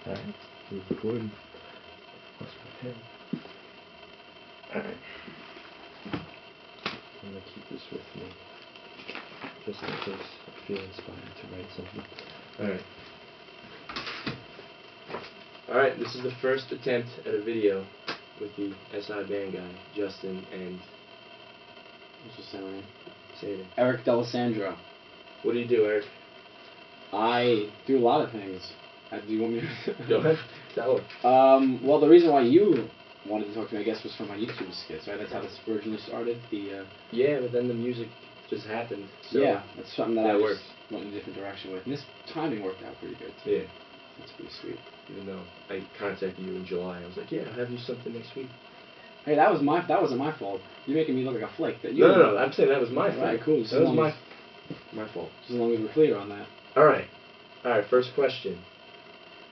Alright, you're recording. What's my pen? Alright. I'm gonna keep this with me, just in case I feel inspired to write something. Alright. Alright, this is the first attempt at a video with the SI band guy, Justin, and... What's your name? Say it. Eric D'Alessandro. What do you do, Eric? I do a lot of things. Do you want me to... Go ahead. Tell him. Well, the reason why you wanted to talk to me, I guess, was from my YouTube skits, right? That's how this originally started. Yeah, but then the music just happened. So yeah, that's something that I worked. just went in a different direction with. And this timing worked out pretty good, too. Yeah. That's pretty sweet. Even though I contacted you in July, I was like, yeah, I'll have you something next week. Hey, that wasn't my fault. You're making me look like a flake. No, I'm saying that was my fault. Right, cool. That was my fault. Just as long as we're clear on that. Alright, first question.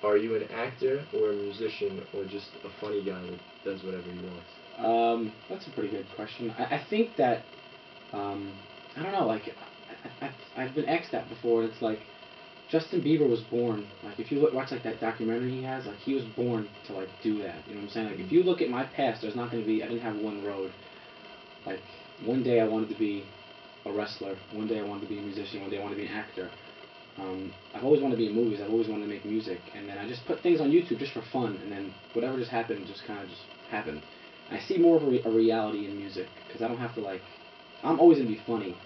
Are you an actor or a musician or just a funny guy that does whatever he wants? That's a pretty good question. I think that, I don't know, like, I've been asked that before, and it's like, Justin Bieber was born, like, if you watch, like, that documentary he has, like, he was born to, like, do that, you know what I'm saying? Like, if you look at my past, there's not going to be, I didn't have one road. Like, one day I wanted to be a wrestler, one day I wanted to be a musician, one day I wanted to be an actor. I've always wanted to be in movies, I've always wanted to make music, and then I just put things on YouTube just for fun, and then whatever just happened just kind of just happened. And I see more of a reality in music, because I don't have to, like, I'm always going to be funny,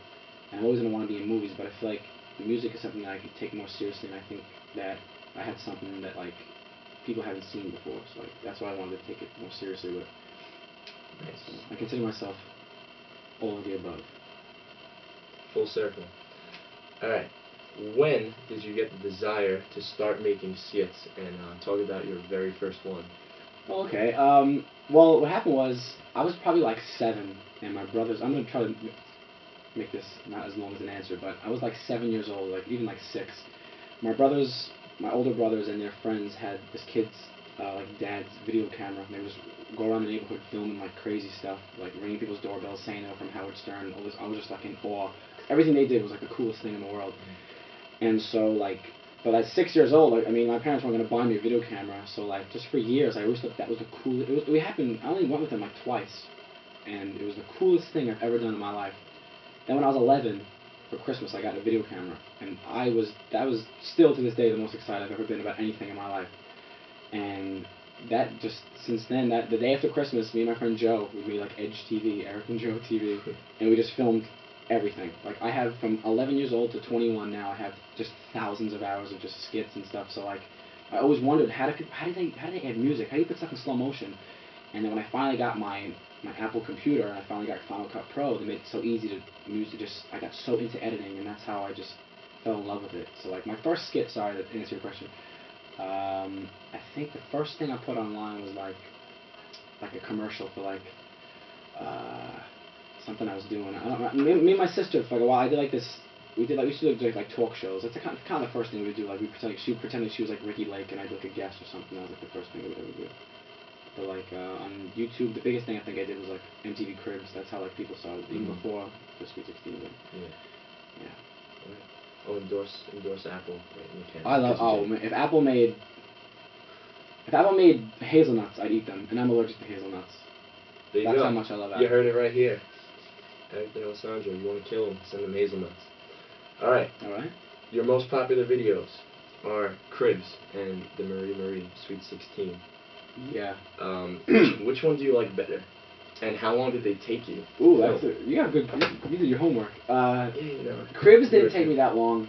and I'm always going to want to be in movies, but I feel like the music is something that I could take more seriously, and I think that I had something that, like, people haven't seen before, so, like, that's why I wanted to take it more seriously with. Nice. So I consider myself all of the above. Full circle. Alright. When did you get the desire to start making skits, and talk about your very first one? Okay, well, what happened was, I was probably like 7, and my brothers, I'm going to try to make this not as long as an answer, but I was like 7 years old, like even like 6. My brothers, my older brothers and their friends had this kid's, like dad's video camera, and they would just go around the neighborhood filming like crazy stuff, like ringing people's doorbells, saying they were from Howard Stern, all this. I was just like in awe. Everything they did was like the coolest thing in the world. And so, like, but at 6 years old, like, I mean, my parents weren't going to buy me a video camera, so, like, just for years, I always thought that was the coolest. It happened, I only went with them, like, twice, and it was the coolest thing I've ever done in my life. Then when I was 11, for Christmas, I got a video camera, and that was still to this day the most excited I've ever been about anything in my life. And that just, since then, the day after Christmas, me and my friend Joe, we made, like, Edge TV, Eric and Joe TV, and we just filmed everything. Like, I have from 11 years old to 21 now, I have just thousands of hours of just skits and stuff. So, like, I always wondered how do they add music? How do you put stuff in slow motion? And then when I finally got my Apple computer and I finally got Final Cut Pro, they made it so easy to use. I got so into editing, and that's how I just fell in love with it. So, like, my first skit, sorry to answer your question, I think the first thing I put online was like a commercial for like something I was doing. I don't know. Me and my sister for like a while. I did like this. We used to do like talk shows. That's kind of the first thing we would do. Like she pretended she was like Ricky Lake and I'd like a guest or something. That was like the first thing we would ever do. But like on YouTube, the biggest thing I think I did was like MTV Cribs. That's how like people saw it even before the Sweet 16. But, yeah. Right. Oh, endorse Apple. Right, you can. I love. Oh man, if Apple made hazelnuts, I'd eat them, and I'm allergic to hazelnuts. There you That's go. how much I love Apple. You heard it right here. Eric D'Alessandro, you want to kill him, send him hazelnuts. Alright. Your most popular videos are Cribs and the Marie Sweet 16. Yeah. Which one do you like better? And how long did they take you? Ooh, you got good. You did your homework. Yeah, Cribs didn't take me that long.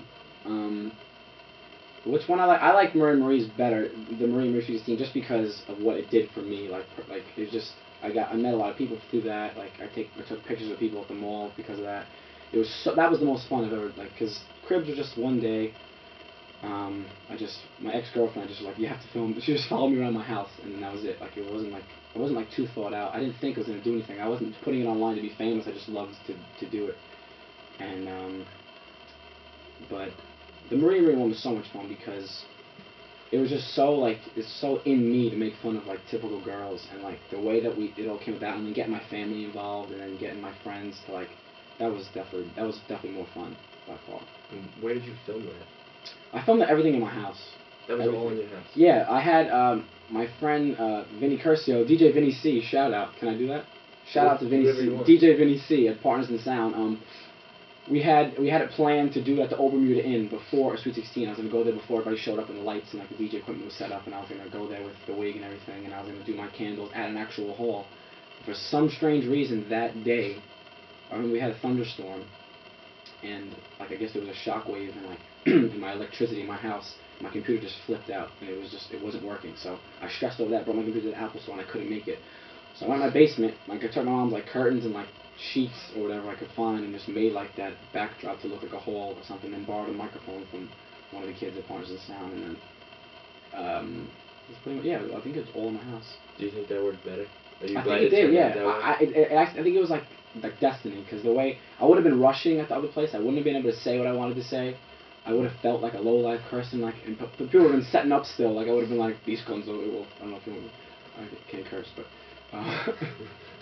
Which one I like? I like Marie's better. The Marie 16, just because of what it did for me. Like it's just I met a lot of people through that. Like I took pictures of people at the mall because of that. That was the most fun I've ever, like, because Cribs was just one day. My ex-girlfriend just was like, you have to film. She just followed me around my house, and then that was it. Like it wasn't like too thought out. I didn't think it was gonna do anything. I wasn't putting it online to be famous. I just loved to do it. And but the Marie one was so much fun because it was just so like it's so in me to make fun of like typical girls, and like the way that it all came about, and then getting my family involved, and then getting my friends to like that was definitely more fun by far. And where did you film that? I filmed everything in my house. That was all in your house? Yeah, I had my friend Vinny Curcio, DJ Vinny C, shout out. Can I do that? Shout out to Vinny C, DJ Vinny C at Partners in Sound. We had it planned to do it at the Old Bermuda Inn before a Sweet 16. I was going to go there before everybody showed up and the lights and like the DJ equipment was set up, and I was going to go there with the wig and everything, and I was going to do my candles at an actual hall. For some strange reason that day, I remember we had a thunderstorm, and like I guess there was a shockwave in like in my electricity in my house. My computer just flipped out, and it wasn't working. So I stressed over that, brought my computer to the Apple Store, and I couldn't make it. So I went in my basement, I took my mom's like curtains and like sheets or whatever I could find, and just made like that backdrop to look like a hall or something, and borrowed a microphone from one of the kids at Partners in Sound, and then it's pretty much, yeah, I think it's all in my house. Do you think that worked better? Are you I glad think it did, yeah. I think it was like destiny, because the way I would have been rushing at the other place, I wouldn't have been able to say what I wanted to say. I would have felt like a low life person, like, and people would have been setting up still. Like I would have been like, these guns, well, I don't know if you want, I can't curse, but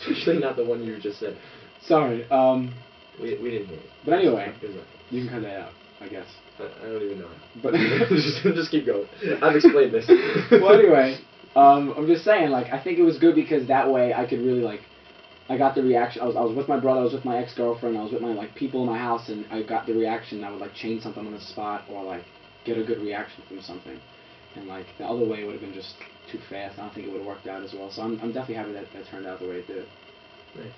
especially not the one you just said. Sorry. We didn't hear it. But anyway, you can cut that out, I guess. I don't even know. But just keep going. I've explained this. Well, anyway, I'm just saying, like, I think it was good because that way I could really like, I got the reaction. I was with my brother, I was with my ex-girlfriend, I was with my like people in my house, and I got the reaction. I would like change something on the spot or like get a good reaction from something. And like the other way would have been just too fast. I don't think it would have worked out as well. So I'm definitely happy that turned out the way it did. Nice.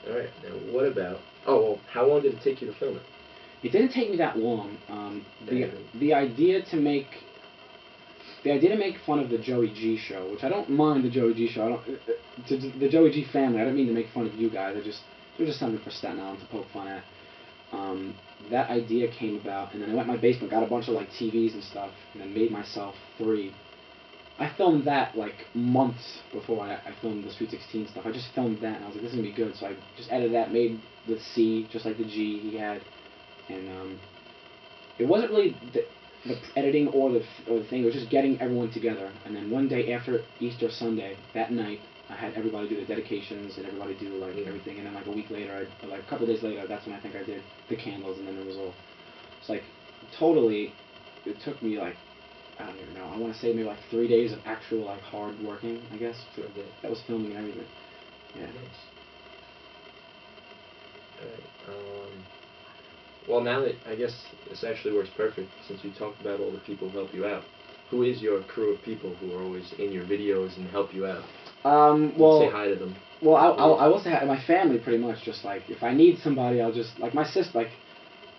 All right. Now what about? Oh, well, how long did it take you to film it? It didn't take me that long. The idea to make fun of the Joey G show, which I don't mind the Joey G show. I don't the Joey G family. I don't mean to make fun of you guys. They're just something for Staten Island to poke fun at. That idea came about, and then I went in my basement, got a bunch of like TVs and stuff, and then made myself 3. I filmed that like months before I filmed the Sweet 16 stuff. I just filmed that, and I was like, this is gonna be good. So I just edited that, made the C just like the G he had, and it wasn't really the editing or the thing. It was just getting everyone together. And then one day after Easter Sunday, that night, I had everybody do the dedications and everybody do like everything. And then like a week later, like a couple days later, that's when I think I did the candles, and then it was all. It's like totally. It took me like, I don't even know. I want to say maybe like 3 days of actual like hard working, I guess. That was filming and everything. Yeah. Nice. Alright. Well, now that I guess this actually works perfect, since you talked about all the people who help you out. Who is your crew of people who are always in your videos and help you out? Well, say hi to them. Well, I will say hi to my family pretty much. Just like if I need somebody, I'll just like my sister. Like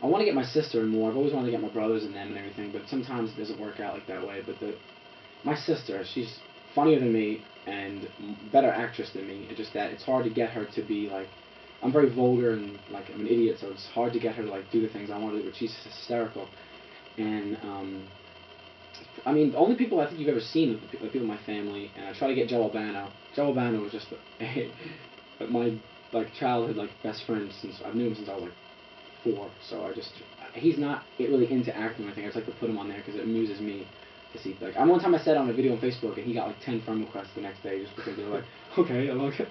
I want to get my sister in more. I've always wanted to get my brothers in them and everything, but sometimes it doesn't work out like that way. But my sister, she's funnier than me and better actress than me. It's just that it's hard to get her to be like. I'm very vulgar and like I'm an idiot, so it's hard to get her to like do the things I want to do. But she's hysterical, and I mean the only people I think you've ever seen are the people in my family. And I try to get Joe Albano. Joe Albano was just my like childhood like best friend since I've known him since I was like 4. So he's not really into acting or anything. I just like to put him on there because it amuses me to see. Like one time I said on a video on Facebook and he got like 10 friend requests the next day just because they were like, okay, I like it.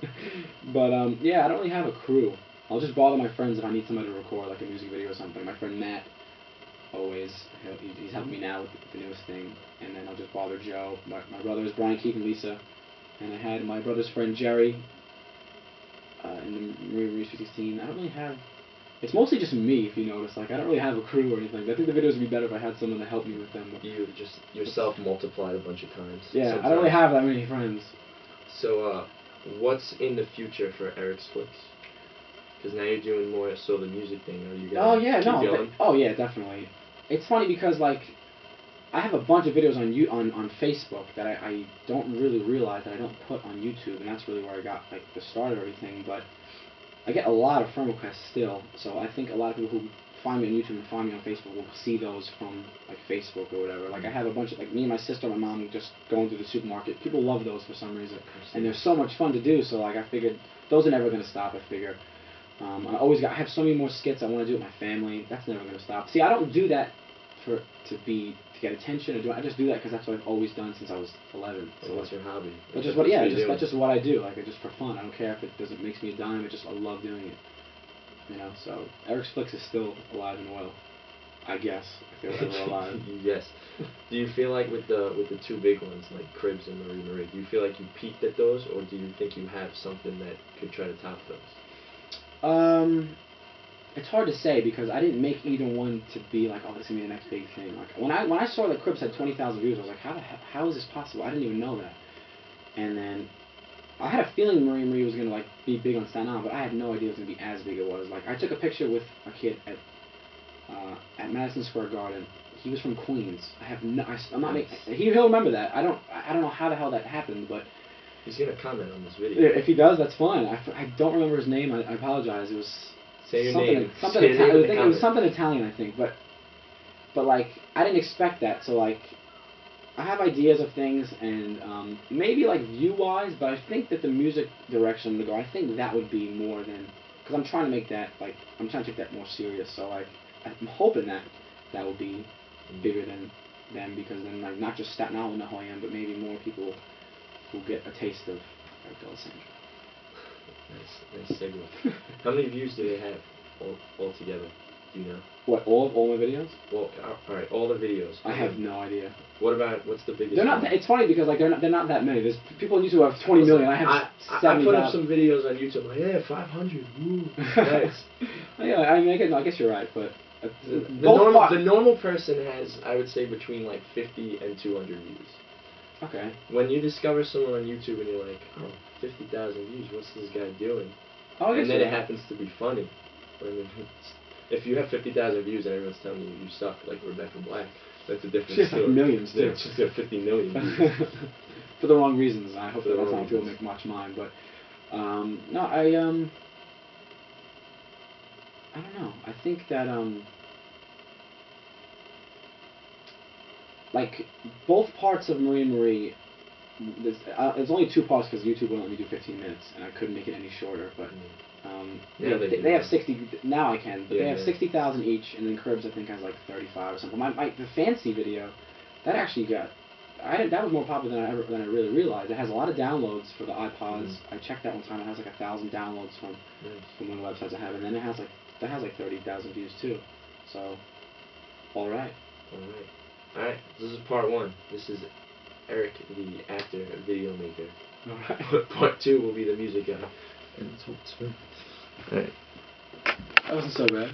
But yeah, I don't really have a crew. I'll just bother my friends if I need somebody to record like a music video or something. My friend Matt, always, he's helping me now with the newest thing. And then I'll just bother Joe. My brothers, Brian, Keith, and Lisa. And I had my brother's friend Jerry in the Marie 16. I don't really have. It's mostly just me, if you notice. Like I don't really have a crew or anything. I think the videos would be better if I had someone to help me with them. But you just yourself multiplied a bunch of times. Yeah, sometimes. I don't really have that many friends. So, what's in the future for ERIXFLIX? Because now you're doing more so the music thing. Are you gonna keep going? Oh yeah, definitely. It's funny because like I have a bunch of videos on Facebook that I don't really realize that I don't put on YouTube, and that's really where I got like the start of everything. But I get a lot of friend requests still, so I think a lot of people who find me on YouTube and find me on Facebook will see those from like Facebook or whatever. Like I have a bunch of like me and my sister and my mom just going to the supermarket. People love those for some reason, and they're so much fun to do. So like I figured those are never gonna stop. I figure. I have so many more skits I want to do with my family. That's never gonna stop. See, I don't do that to get attention or I just do that because that's what I've always done since I was 11. So that's your hobby. That's just what I do. Like just for fun. I don't care if it makes me a dime. I love doing it. You know. So ERIXFLIX is still alive and well. I guess, if they were ever alive. Yes. Do you feel like with the two big ones, like Cribs and Marie Marie, do you feel like you peaked at those, or do you think you have something that could try to top those? It's hard to say because I didn't make either one to be like, oh, this is gonna be the next big thing. Like when I saw that Cribs had 20,000 views, I was like, how is this possible? I didn't even know that. And then I had a feeling Marie Marie was gonna like be big on Staten Island, but I had no idea it was gonna be as big as it was. Like I took a picture with a kid at Madison Square Garden. He was from Queens. I'm not making. He'll remember that. I don't know how the hell that happened, but he's gonna comment on this video. If he does, that's fine. I don't remember his name. I apologize. It was say your name. It was something Italian, I think. But like I didn't expect that. So like I have ideas of things and maybe like view wise, but I think that the music direction to go, I think that would be more than, because I'm trying to make that like I'm trying to take that more serious. So like I'm hoping that will be bigger than them, because then like not just Staten Island will know who I am, but maybe more people will get a taste of Alessandro. Nice segue. How many views do they have all together? Do you know? What, all my videos? Well, all right, all the videos. I have no idea. What's the biggest? They're not. It's funny because like they're not that many. There's people on YouTube who have 20 million. I have 70. I put up some videos on YouTube. Like, yeah, 500. Woo, nice. Yeah, I guess you're right, but the normal person has, I would say, between like 50 and 200 views. Okay. When you discover someone on YouTube and you're like, oh, 50,000 views, what's this guy doing? Oh, and then it happens to be funny. I mean, if you have 50,000 views and everyone's telling you suck, like Rebecca Black, that's a different story. Millions, too. Yeah, she's got 50 million views. For the wrong reasons. I hope that's not people make much mind. But, no, I don't know. I think that, like, both parts of Marie Marie, there's only two parts because YouTube wouldn't let me do 15 minutes, and I couldn't make it any shorter, but they have 60, now I can, but they have 60,000 each, and then Cribs I think has like 35 or something. The Fancy video, that actually got, that was more popular than I really realized. It has a lot of downloads for the iPods. I checked that one time, it has like 1,000 downloads from one of the websites I have, and then that has like 30,000 views too, so, alright. Alright, this is part one. This is Eric, the actor, video maker. Alright. Part two will be the music guy. And it's Alright. That wasn't so bad.